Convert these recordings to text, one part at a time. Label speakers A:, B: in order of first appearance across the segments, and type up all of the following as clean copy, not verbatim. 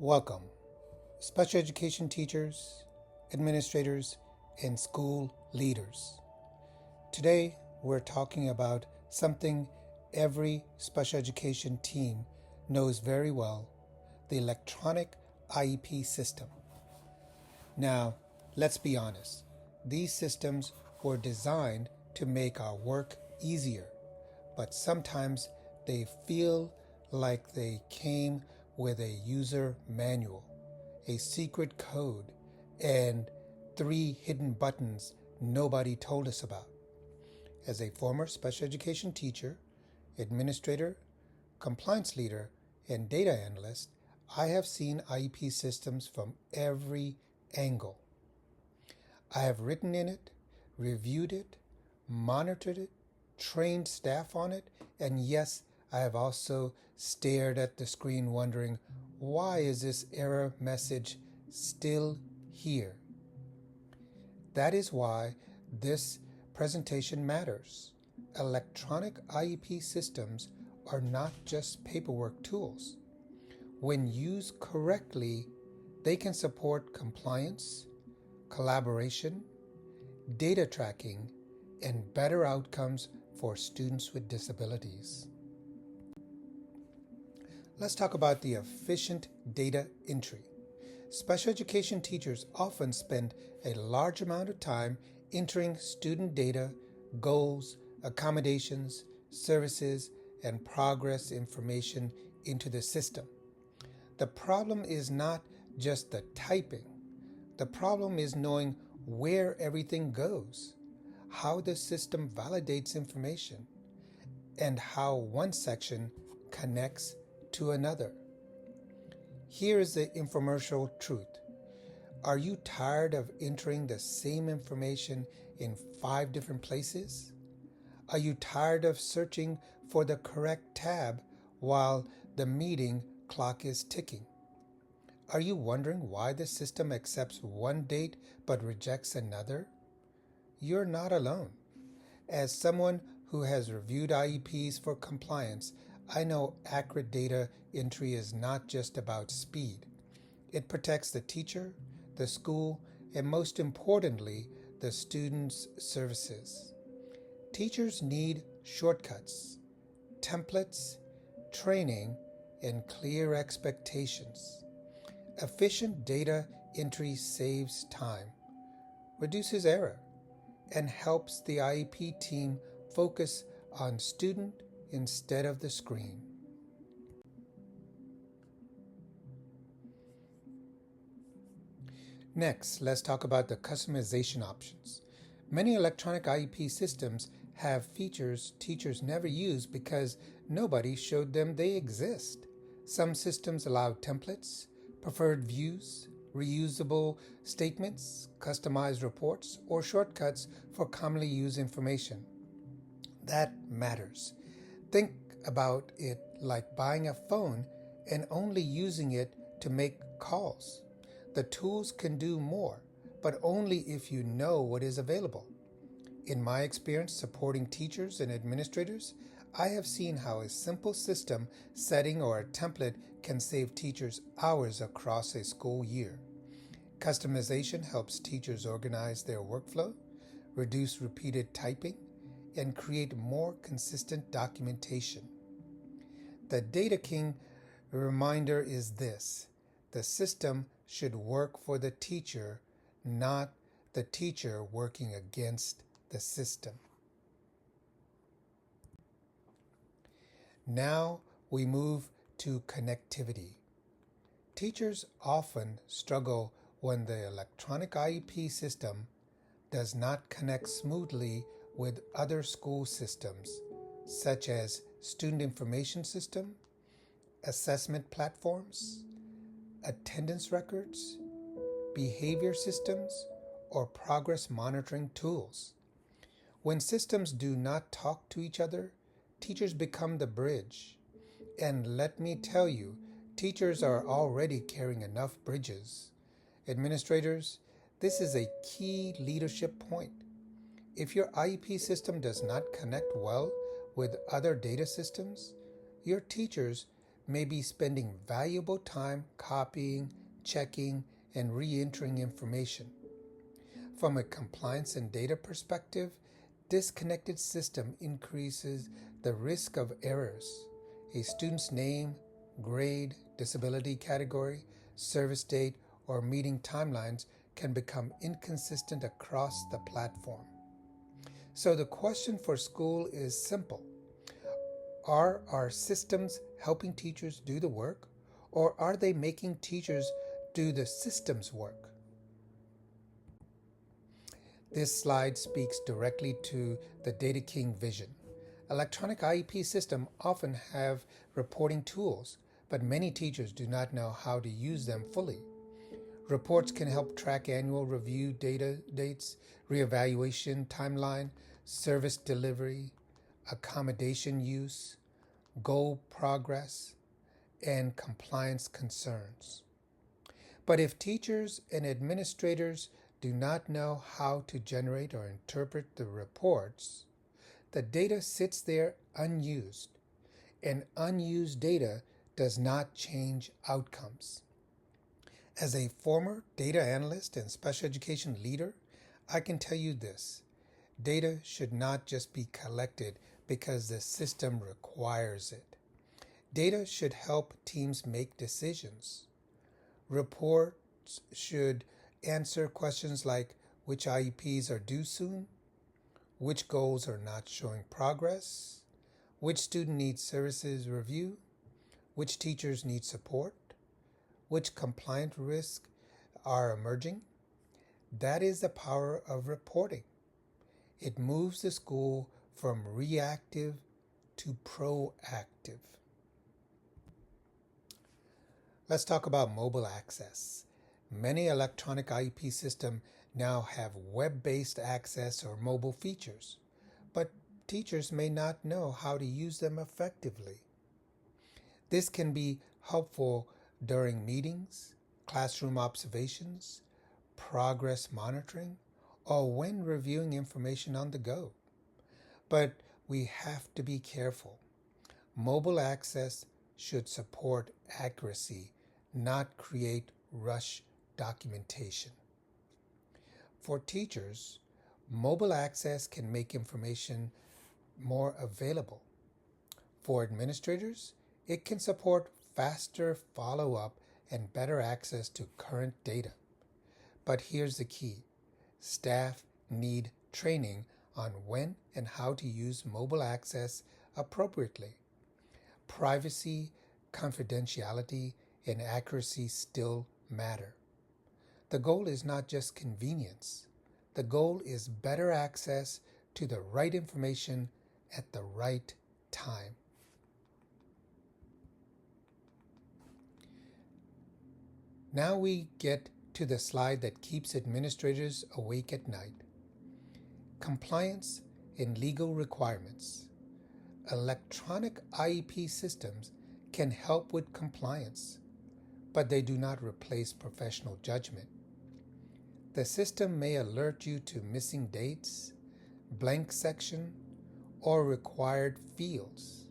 A: Welcome, special education teachers, administrators, and school leaders. Today, we're talking about something every special education team knows very well, the electronic IEP system. Now, let's be honest. These systems were designed to make our work easier, but sometimes they feel like they came with a user manual, a secret code, and 3 hidden buttons nobody told us about. As a former special education teacher, administrator, compliance leader, and data analyst, I have seen IEP systems from every angle. I have written in it, reviewed it, monitored it, trained staff on it, and yes, I have also stared at the screen wondering, why is this error message still here? That is why this presentation matters. Electronic IEP systems are not just paperwork tools. When used correctly, they can support compliance, collaboration, data tracking, and better outcomes for students with disabilities. Let's talk about the efficient data entry. Special education teachers often spend a large amount of time entering student data, goals, accommodations, services, and progress information into the system. The problem is not just the typing. The problem is knowing where everything goes, how the system validates information, and how one section connects to another. Here is the infomercial truth. Are you tired of entering the same information in 5 different places? Are you tired of searching for the correct tab while the meeting clock is ticking? Are you wondering why the system accepts one date but rejects another? You're not alone. As someone who has reviewed IEPs for compliance, I know accurate data entry is not just about speed. It protects the teacher, the school, and most importantly, the student's services. Teachers need shortcuts, templates, training, and clear expectations. Efficient data entry saves time, reduces error, and helps the IEP team focus on student instead of the screen. Next, let's talk about the customization options. Many electronic IEP systems have features teachers never use because nobody showed them they exist. Some systems allow templates, preferred views, reusable statements, customized reports, or shortcuts for commonly used information. That matters. Think about it like buying a phone and only using it to make calls. The tools can do more, but only if you know what is available. In my experience supporting teachers and administrators, I have seen how a simple system setting or a template can save teachers hours across a school year. Customization helps teachers organize their workflow, reduce repeated typing, and create more consistent documentation. The Data King reminder is this: the system should work for the teacher, not the teacher working against the system. Now we move to connectivity. Teachers often struggle when the electronic IEP system does not connect smoothly with other school systems, such as student information system, assessment platforms, attendance records, behavior systems, or progress monitoring tools. When systems do not talk to each other, teachers become the bridge. And let me tell you, teachers are already carrying enough bridges. Administrators, this is a key leadership point. If your IEP system does not connect well with other data systems, your teachers may be spending valuable time copying, checking, and re-entering information. From a compliance and data perspective, disconnected system increases the risk of errors. A student's name, grade, disability category, service date, or meeting timelines can become inconsistent across the platform. So the question for school is simple. Are our systems helping teachers do the work, or are they making teachers do the system's work? This slide speaks directly to the Data King vision. Electronic IEP systems often have reporting tools, but many teachers do not know how to use them fully. Reports can help track annual review data dates, reevaluation timeline, service delivery, accommodation use, goal progress, and compliance concerns. But if teachers and administrators do not know how to generate or interpret the reports, the data sits there unused, and unused data does not change outcomes. As a former data analyst and special education leader, I can tell you this. Data should not just be collected because the system requires it. Data should help teams make decisions. Reports should answer questions like which IEPs are due soon, which goals are not showing progress, which student needs services review, which teachers need support, which compliance risks are emerging. That is the power of reporting. It moves the school from reactive to proactive. Let's talk about mobile access. Many electronic IEP systems now have web-based access or mobile features, but teachers may not know how to use them effectively. This can be helpful during meetings, classroom observations, progress monitoring, or when reviewing information on the go. But we have to be careful. Mobile access should support accuracy, not create rush documentation. For teachers, mobile access can make information more available. For administrators, it can support faster follow-up and better access to current data. But here's the key. Staff need training on when and how to use mobile access appropriately. Privacy, confidentiality, and accuracy still matter. The goal is not just convenience. The goal is better access to the right information at the right time. Now we get to the slide that keeps administrators awake at night. Compliance and legal requirements. Electronic IEP systems can help with compliance, but they do not replace professional judgment. The system may alert you to missing dates, blank section, or required fields,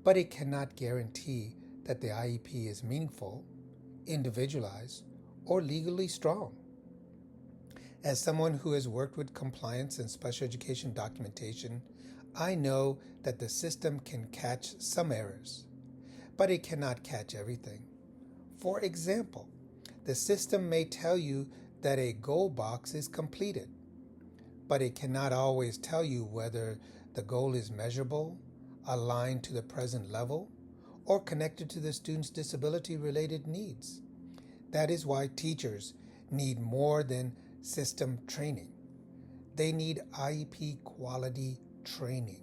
A: but it cannot guarantee that the IEP is meaningful, individualized, or legally strong. As someone who has worked with compliance and special education documentation, I know that the system can catch some errors, but it cannot catch everything. For example, the system may tell you that a goal box is completed, but it cannot always tell you whether the goal is measurable, aligned to the present level, or connected to the student's disability-related needs. That is why teachers need more than system training. They need IEP quality training.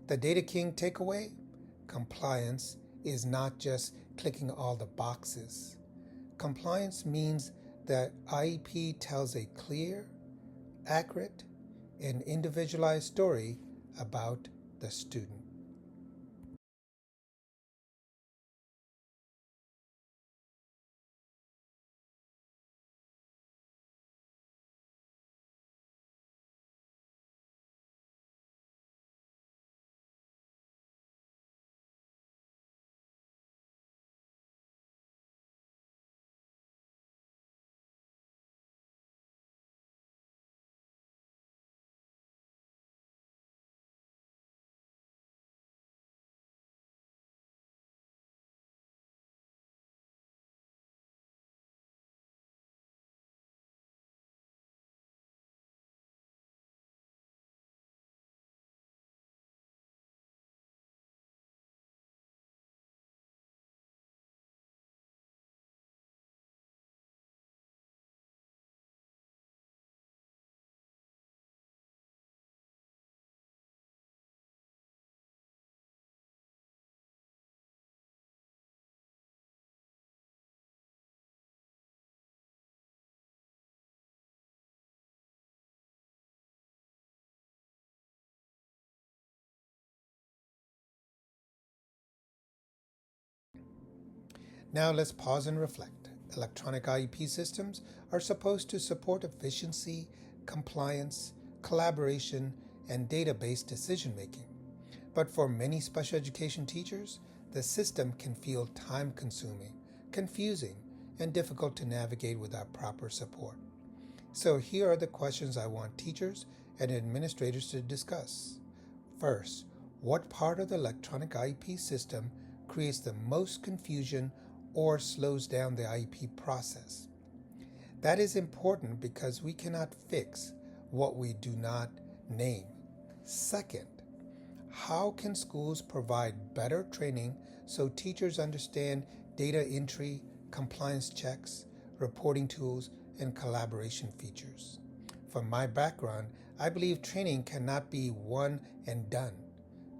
A: The Data King takeaway? Compliance is not just clicking all the boxes. Compliance means that IEP tells a clear, accurate, and individualized story about the student. Now let's pause and reflect. Electronic IEP systems are supposed to support efficiency, compliance, collaboration, and data-based decision-making. But for many special education teachers, the system can feel time-consuming, confusing, and difficult to navigate without proper support. So here are the questions I want teachers and administrators to discuss. First, what part of the electronic IEP system creates the most confusion or slows down the IEP process? That is important because we cannot fix what we do not name. Second, how can schools provide better training so teachers understand data entry, compliance checks, reporting tools, and collaboration features? From my background, I believe training cannot be one and done.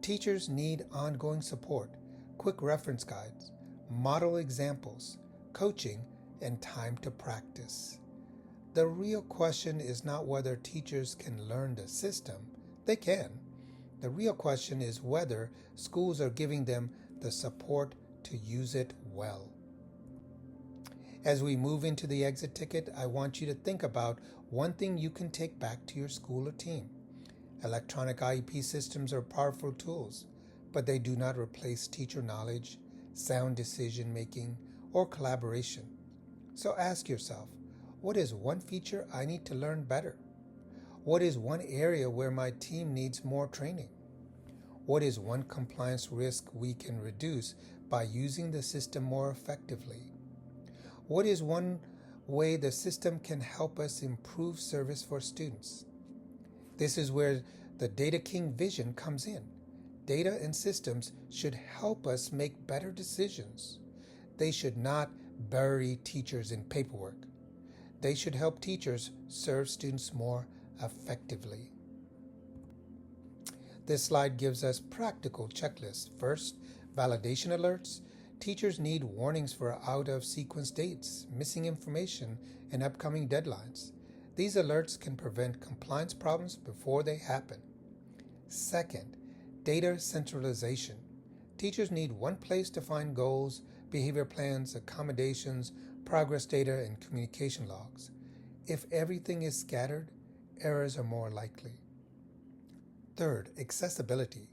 A: Teachers need ongoing support, quick reference guides, model examples, coaching, and time to practice. The real question is not whether teachers can learn the system. They can. The real question is whether schools are giving them the support to use it well. As we move into the exit ticket, I want you to think about one thing you can take back to your school or team. Electronic IEP systems are powerful tools, but they do not replace teacher knowledge, sound decision making, or collaboration. So ask yourself, what is one feature I need to learn better? What is one area where my team needs more training? What is one compliance risk we can reduce by using the system more effectively? What is one way the system can help us improve service for students? This is where the Data King vision comes in. Data and systems should help us make better decisions. They should not bury teachers in paperwork. They should help teachers serve students more effectively. This slide gives us practical checklists. First, validation alerts. Teachers need warnings for out-of-sequence dates, missing information, and upcoming deadlines. These alerts can prevent compliance problems before they happen. Second, data centralization. Teachers need one place to find goals, behavior plans, accommodations, progress data, and communication logs. If everything is scattered, errors are more likely. Third, accessibility.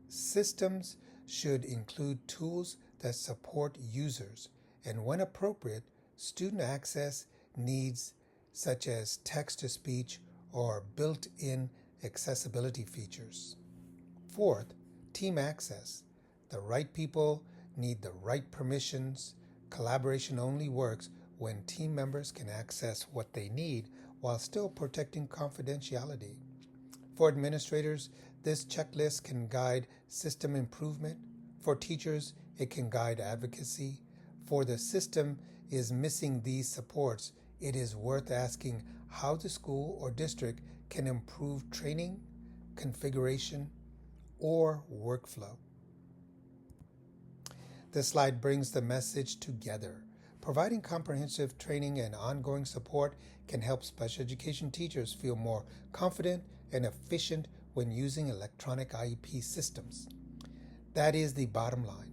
A: Systems should include tools that support users and, when appropriate, student access needs such as text-to-speech or built-in accessibility features. Fourth, team access. The right people need the right permissions. Collaboration only works when team members can access what they need while still protecting confidentiality. For administrators, this checklist can guide system improvement. For teachers, it can guide advocacy. For the system is missing these supports, it is worth asking how the school or district can improve training, configuration, or workflow. This slide brings the message together. Providing comprehensive training and ongoing support can help special education teachers feel more confident and efficient when using electronic IEP systems. That is the bottom line.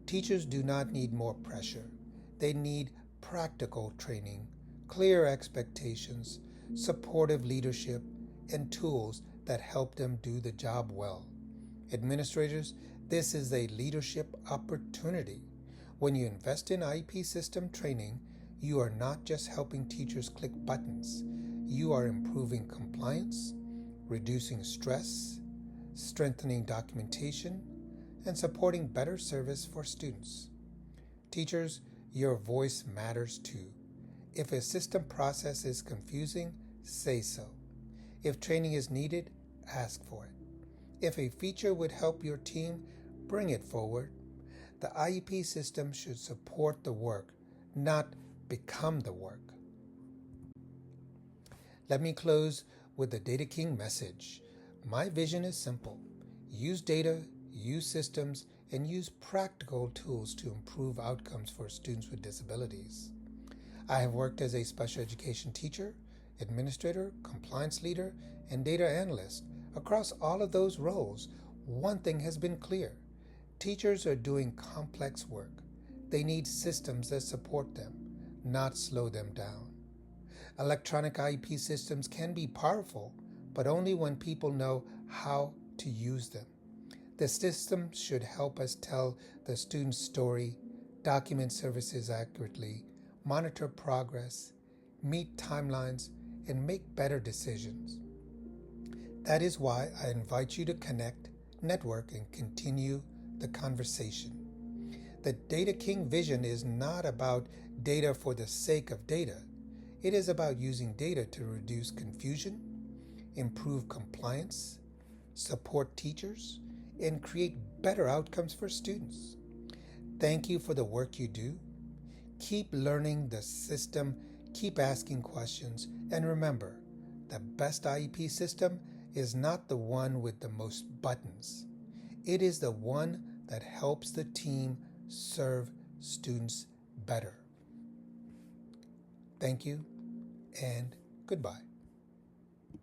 A: Teachers do not need more pressure. They need practical training, clear expectations, supportive leadership, and tools that help them do the job well. Administrators, this is a leadership opportunity. When you invest in IEP system training, you are not just helping teachers click buttons. You are improving compliance, reducing stress, strengthening documentation, and supporting better service for students. Teachers, your voice matters too. If a system process is confusing, say so. If training is needed, ask for it. If a feature would help your team, bring it forward. The IEP system should support the work, not become the work. Let me close with the Data King message. My vision is simple. Use data, use systems, and use practical tools to improve outcomes for students with disabilities. I have worked as a special education teacher, administrator, compliance leader, and data analyst. Across all of those roles, one thing has been clear. Teachers are doing complex work. They need systems that support them, not slow them down. Electronic IEP systems can be powerful, but only when people know how to use them. The system should help us tell the student's story, document services accurately, monitor progress, meet timelines, and make better decisions. That is why I invite you to connect, network, and continue the conversation. The Data King vision is not about data for the sake of data. It is about using data to reduce confusion, improve compliance, support teachers, and create better outcomes for students. Thank you for the work you do. Keep learning the system, keep asking questions, and remember, the best IEP system is not the one with the most buttons. It is the one that helps the team serve students better. Thank you and goodbye.